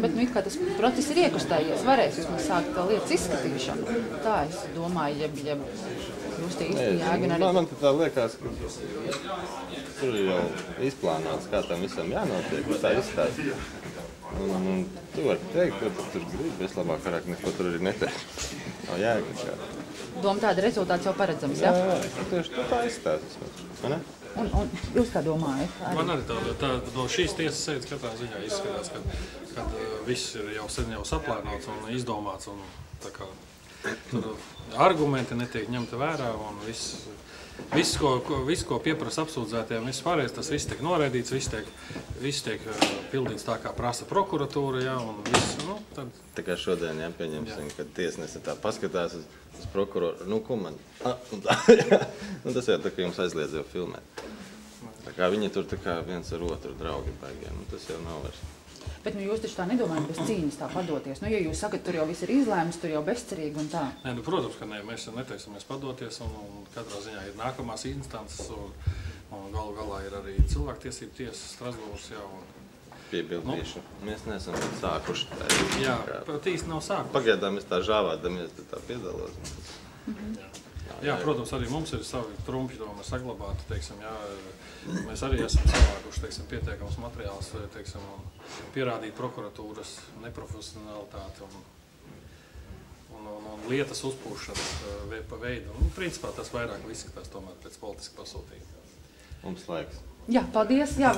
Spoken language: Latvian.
bet nu it kā tas process ir iekustējies, varēs vismaz sākt lietas izskatīšanu. Tā es domāju, ja jūs tie īsti jēga un arī... Man tā liekas, ka tur ir jau izplānots, kā tam visam jānotiek, kā tā izstāst. Un tu vari teikt, ko tu tur gribi, es labāk varāk neko tur arī neteikt. Nav jēga kā. Doma tāda rezultāts jau paredzams, ja? Jā, tieši tā izstāst. Vai ne? Un jūs kā domājat? Man arī tā no šīs tiesas sēdes katrā ziņā izskatās, kad viss ir jau sen jau saplānots un izdomāts un tā kā tur argumenti netiek ņemti vērā un viss, ko pieprasa apsūdzētiem, viss pārējais, tas viss tiek noraidīts, viss tiek pildīts tā, kā prasa prokuratūra, ja, un viss, nu, tad... Tā kā šodien, ja, pieņemsim, kad tiesnese tā paskatās uz prokuroru, nu, ko man? Un tā, jā. Nu, tas jau tā, ka jums aizliedz jau filmēt. Tā kā viņi tur tā kā viens ar otru draugi baigiem, nu, tas jau nav vairs. Bet nu, jūs taču tā nedomājat bez cīņas tā padoties. Nu, ja jūs sakat, tur jau viss ir izlēmums, tur jau bezcerīgi un tā. Nē, nu, protams, ka nē, mēs neteiksimies padoties un katrā ziņā ir nākamās instances un galu galā ir arī cilvēktiesību tiesa Strasbūras, jā. Piebildīšu. Mēs neesam sākuši tā. Jā, pat īsti nav sākuši. Pagaidām mēs tā žāvādamies, tā piedalos. Jā, protams, arī mums ir savi trumpi tomēr saglabāti, teiksim, jā. Mēs arī esam savākuši, teiksim, pietiekams materiāls, teiksim, un pierādīt prokuratūras neprofesionalitāti un lietas uzpūšanas pa veidu. Un, principā tas vairāk izskatās tomēr pēc politiska pasūtījuma. Mums laiks. Jā, paldies. Jā,